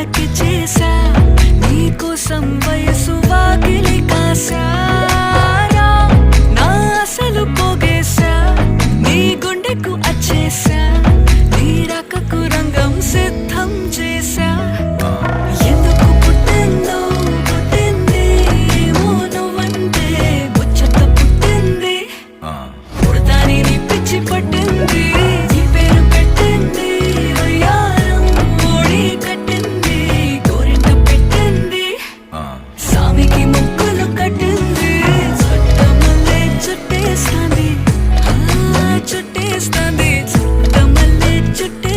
తలకి చేసా నీకోసం వయసు వాకిలి కాసారా నా అసలు పోగేశా నీ గుండెకు అచ్చేసా నీ రాకకు రంగం సిద్ధం చేసా ఎందుకు పుట్టిందో పుట్టింది ఏమో నువ్వంటే ముచ్చట పుట్టింది పుడతాని నీ పిచ్చి పట్టింది నీ పేరు పెట్టింది వయ్యారం ఓడి కట్టింది గోరింట పెట్టింది సామికి ముక్కులు కట్టింది చుట్టమల్లే చుట్టేస్తాంది చుట్టేస్తాంది చుట్టమల్లే చుట్టే